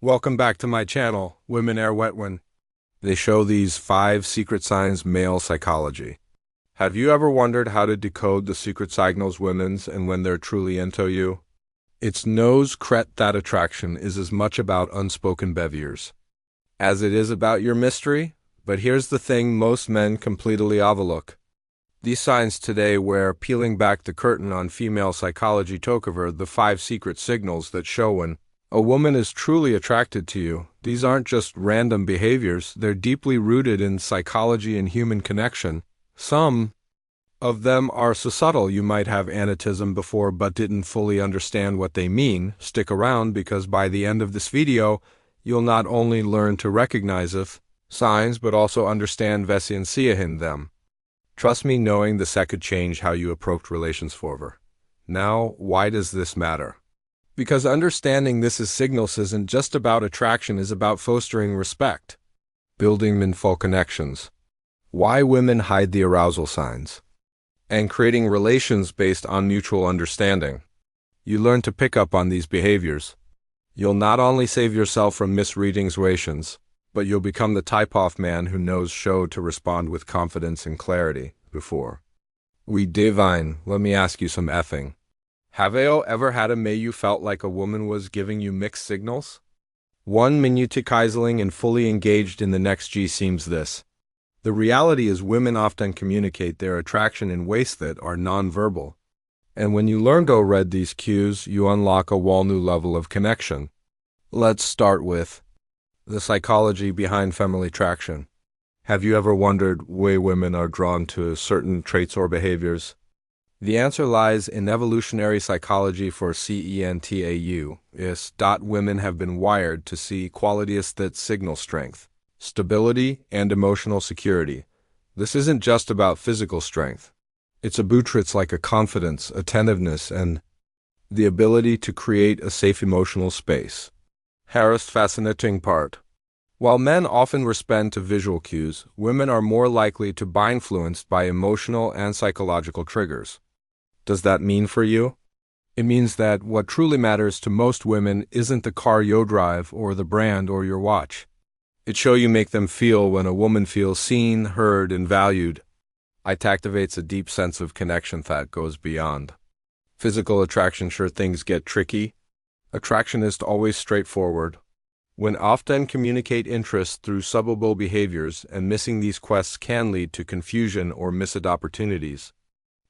Welcome back to my channel, Women Air Wetwin. They show these 5 secret signs male psychology. Have you ever wondered how to decode the secret signals women's and when they're truly into you? It's knows cret that attraction is as much about unspoken behaviors as it is about your mystery, but here's the thing most men completely overlook. These signs today we're peeling back the curtain on female psychology tocover the 5 secret signals that show when a woman is truly attracted to you. These aren't just random behaviors, they're deeply rooted in psychology and human connection. Some of them are so subtle you might have aneurism before but didn't fully understand what they mean. Stick around because by the end of this video, you'll not only learn to recognize signs but also understand in them. Trust me, knowing this could change how you approach relations forward. Now, why does this matter? Because understanding this as signals isn't just about attraction, is about fostering respect, building meaningful connections, why women hide the arousal signs, and creating relations based on mutual understanding. You learn to pick up on these behaviors. You'll not only save yourself from misreading situations, but you'll become the type of man who knows how to respond with confidence and clarity. Before we divine, let me ask you some effing. Have you ever had a may you felt like a woman was giving you mixed signals? One minute kaiseling and fully engaged in the next G seems this. The reality is women often communicate their attraction in ways that are nonverbal. And when you learn to read these cues, you unlock a whole new level of connection. Let's start with the psychology behind female attraction. Have you ever wondered why women are drawn to certain traits or behaviors? The answer lies in evolutionary psychology for CENTAU. Women have been wired to see qualities that signal strength, stability, and emotional security. This isn't just about physical strength. It's about traits like a confidence, attentiveness, and the ability to create a safe emotional space. Here's fascinating part. While men often respond to visual cues, women are more likely to be influenced by emotional and psychological triggers. Does that mean for you? It means that what truly matters to most women isn't the car you drive or the brand or your watch. It's how you make them feel. When a woman feels seen, heard, and valued, it activates a deep sense of connection that goes beyond physical attraction. Sure, things get tricky. Attraction is always straightforward. When often communicate interest through subtle behaviors, and missing these quests can lead to confusion or missed opportunities.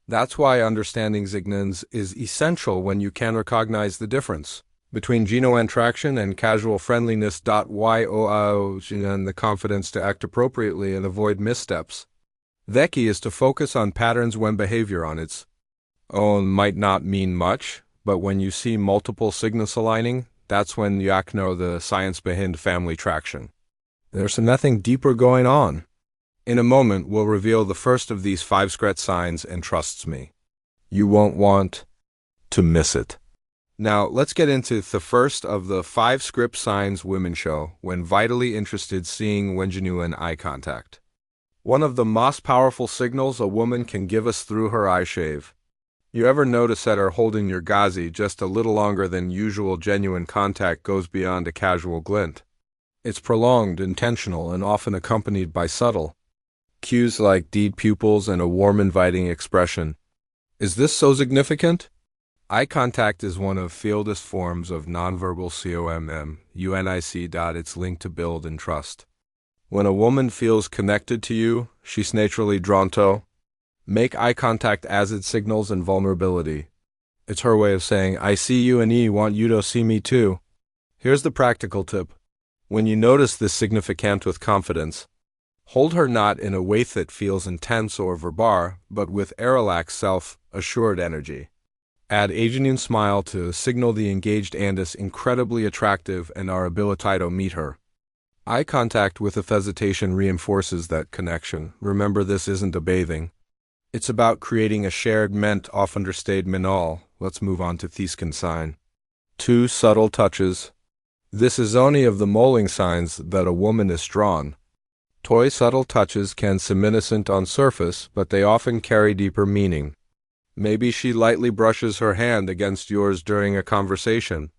That's why understanding signals is essential when you can recognize the difference between genuine attraction and casual friendliness. And the confidence to act appropriately and avoid missteps. The key is to focus on patterns when behavior on its own might not mean much, but when you see multiple signals aligning, that's when you know the science behind family traction. There's nothing deeper going on. In a moment, we'll reveal the first of these 5 secret signs, and trust me, you won't want to miss it. Now, let's get into the first of the 5 script signs women show when vitally interested, seeing when genuine eye contact. One of the most powerful signals a woman can give us through her eye shave. You ever notice that her holding your gazi just a little longer than usual? Genuine contact goes beyond a casual glint. It's prolonged, intentional, and often accompanied by subtle cues like deep pupils and a warm, inviting expression. Is this so significant? Eye contact is one of the oldest forms of nonverbal communication. It's linked to build and trust. When a woman feels connected to you, she's naturally drawn to make eye contact as it signals and vulnerability. It's her way of saying, I see you and want you to see me too. Here's the practical tip. When you notice this significant with confidence, hold her not in a way that feels intense or verbal, but with a relaxed, self-assured energy. Add a genuine smile to signal the engaged and is incredibly attractive and our ability to meet her. Eye contact with a hesitation reinforces that connection. Remember, this isn't a bathing. It's about creating a shared ment off understated menal. Let's move on to the second sign. 2 subtle touches. This is only of the molding signs that a woman is drawn. Toy subtle touches can seem innocent on surface, but they often carry deeper meaning. Maybe she lightly brushes her hand against yours during a conversation.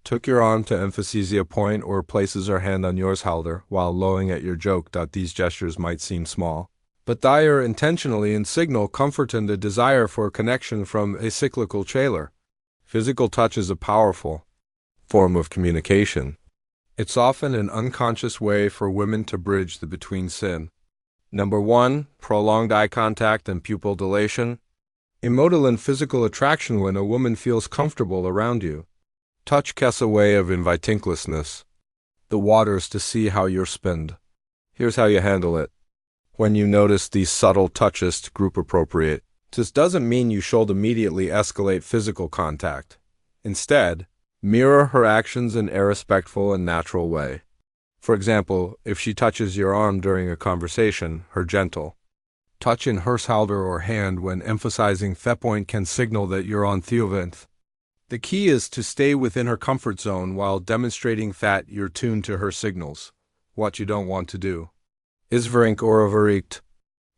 took your arm to emphasize a point or places her hand on yours shoulder while lowing at your joke. These gestures might seem small, but they are intentionally and signal comfort and a desire for connection from a cyclical trailer. Physical touch is a powerful form of communication. It's often an unconscious way for women to bridge the between sin. Number 1, prolonged eye contact and pupil dilation. Emotional and physical attraction when a woman feels comfortable around you. Touch casts a way of invitinglessness. The waters to see how you're spend. Here's how you handle it. When you notice these subtle touches, group appropriate. This doesn't mean you should immediately escalate physical contact. Instead, mirror her actions in a respectful and natural way. For example, if she touches your arm during a conversation, her gentle touch in her shoulder or hand when emphasizing that point can signal that you're on the event. The key is to stay within her comfort zone while demonstrating that you're tuned to her signals. What you don't want to do is verink or overreact.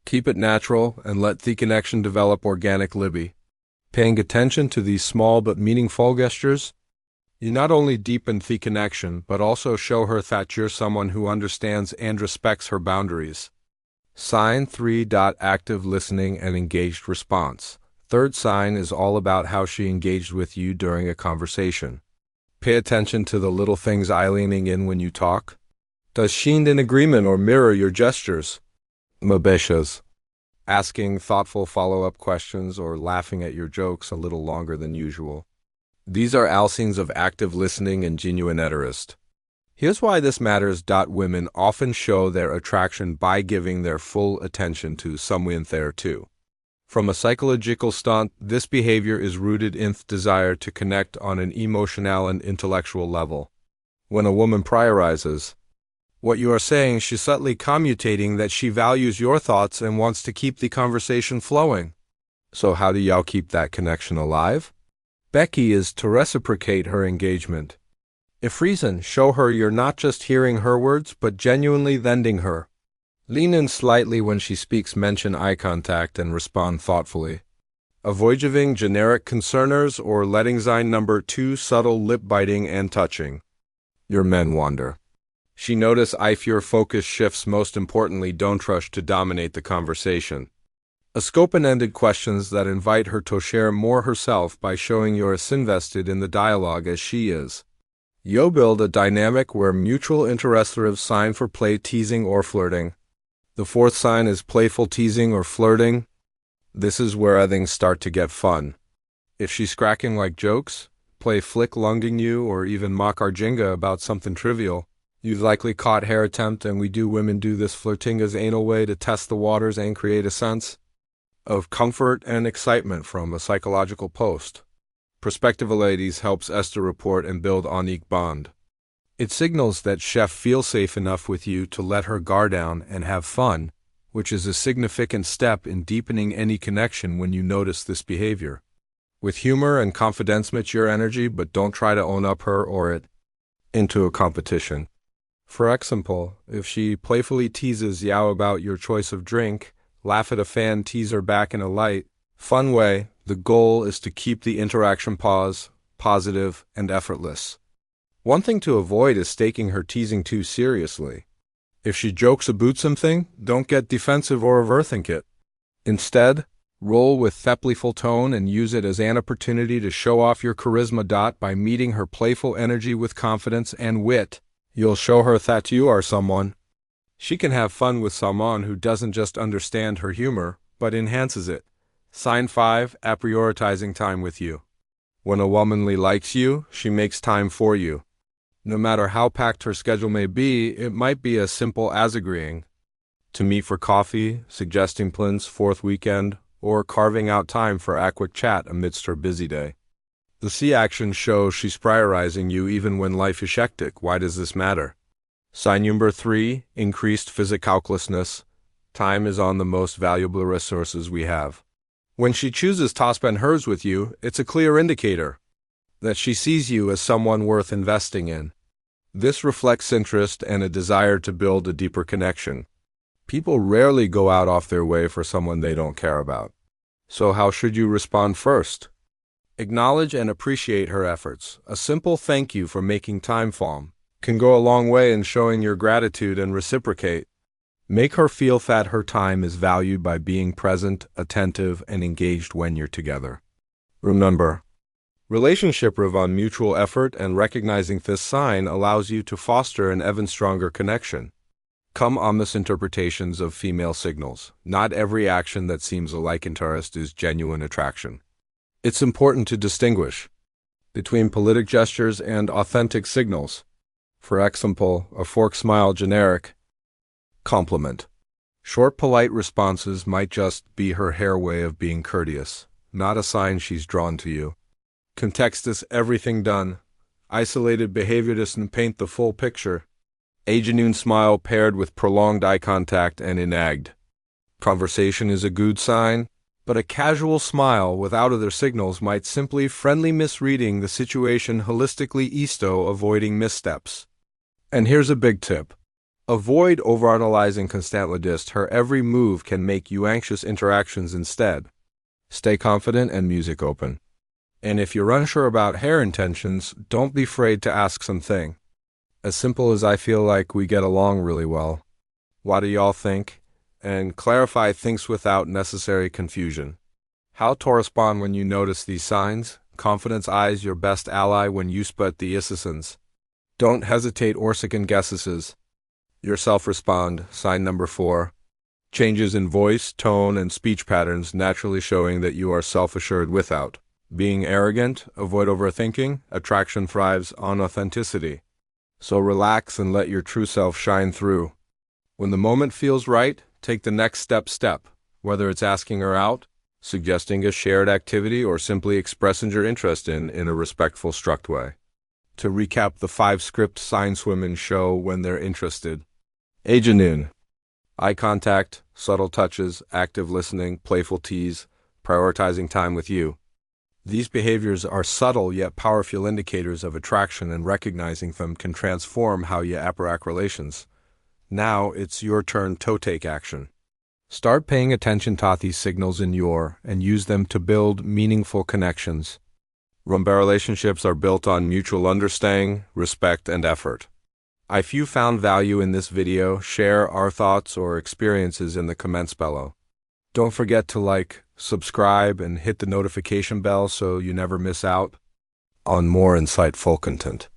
Keep it natural and let the connection develop organically. Paying attention to these small but meaningful gestures, you not only deepen the connection but also show her that you're someone who understands and respects her boundaries. Sign 3. Active listening and engaged response. Third sign is all about how she engaged with you during a conversation. Pay attention to the little things leaning in when you talk. Does she in agreement or mirror your gestures? Mabeshas. Asking thoughtful follow-up questions or laughing at your jokes a little longer than usual. These are all signs of active listening and genuine interest. Here's why this matters. Women often show their attraction by giving their full attention to someone there too. From a psychological stunt, this behavior is rooted in the desire to connect on an emotional and intellectual level. When a woman prioritizes what you are saying, she's subtly communicating that she values your thoughts and wants to keep the conversation flowing. So how do y'all keep that connection alive? Becky is to reciprocate her engagement. If reason, show her you're not just hearing her words, but genuinely lending her. Lean in slightly when she speaks, mention eye contact, and respond thoughtfully. Avoid giving generic concerners or letting sign number 2 subtle lip biting and touching. Your men wander. She notice if your focus shifts. Most importantly, don't rush to dominate the conversation. Ask open-ended questions that invite her to share more herself by showing you're as invested in the dialogue as she is. You'll build a dynamic where mutual interest is sign for play, teasing, or flirting. The 4th sign is playful teasing or flirting. This is where things start to get fun. If she's cracking like jokes, play flick lunging you, or even mock Arjinga about something trivial, you've likely caught her attempt. And women do this flirting as anal way to test the waters and create a sense of comfort and excitement from a psychological post. Prospective ladies helps Esther report and build unique bond. It signals that chef feels safe enough with you to let her guard down and have fun, which is a significant step in deepening any connection when you notice this behavior. With humor and confidence match your energy, but don't try to own up her or it into a competition. For example, if she playfully teases you about your choice of drink, laugh at a fan, tease her back in a light, fun way. The goal is to keep the interaction positive and effortless. One thing to avoid is taking her teasing too seriously. If she jokes about something, don't get defensive or overthink it. Instead, roll with that playful tone and use it as an opportunity to show off your charisma. By meeting her playful energy with confidence and wit, you'll show her that you are someone she can have fun with, someone who doesn't just understand her humor, but enhances it. Sign 5, prioritizing time with you. When a woman likes you, she makes time for you. No matter how packed her schedule may be, it might be as simple as agreeing to meet for coffee, suggesting plans 4th weekend, or carving out time for a quick chat amidst her busy day. The C action shows she's prioritizing you even when life is hectic. Why does this matter? Sign number 3, increased physicalness. Time is on the most valuable resources we have. When she chooses to spend hers with you, it's a clear indicator that she sees you as someone worth investing in. This reflects interest and a desire to build a deeper connection. People rarely go out of their way for someone they don't care about. So how should you respond first? Acknowledge and appreciate her efforts. A simple thank you for making time can go a long way in showing your gratitude and reciprocate. Make her feel that her time is valued by being present, attentive, and engaged when you're together. Remember, relationship rev on mutual effort, and recognizing this sign allows you to foster an even stronger connection. Come on misinterpretations of female signals. Not every action that seems like interest is genuine attraction. It's important to distinguish between politic gestures and authentic signals. For example, a fork smile generic compliment. Short polite responses might just be her hair way of being courteous, not a sign she's drawn to you. Context is everything done. Isolated behavior doesn't paint the full picture. A genuine smile paired with prolonged eye contact and inagged conversation is a good sign, but a casual smile without other signals might simply friendly misreading the situation holistically avoiding missteps. And here's a big tip. Avoid overanalyzing constantly. Just her every move can make you anxious interactions instead. Stay confident and music open. And if you're unsure about her intentions, don't be afraid to ask something. As simple as I feel like we get along really well. What do y'all think? And clarify things without necessary confusion. How to respond when you notice these signs? Confidence is your best ally when you spot the assistance. Don't hesitate or second guesses. Yourself respond. Sign number 4. Changes in voice, tone, and speech patterns naturally showing that you are self-assured without being arrogant. Avoid overthinking. Attraction thrives on authenticity. So relax and let your true self shine through. When the moment feels right, take the next step, whether it's asking her out, suggesting a shared activity, or simply expressing your interest in a respectful, struct way. To recap the 5 script signs women show when they're interested. Genuine. Eye contact, subtle touches, active listening, playful tease, prioritizing time with you. These behaviors are subtle yet powerful indicators of attraction, and recognizing them can transform how you approach relations. Now it's your turn to take action. Start paying attention to these signals and use them to build meaningful connections. Remember, relationships are built on mutual understanding, respect, and effort. If you found value in this video, share our thoughts or experiences in the comments below. Don't forget to like, subscribe, and hit the notification bell so you never miss out on more insightful content.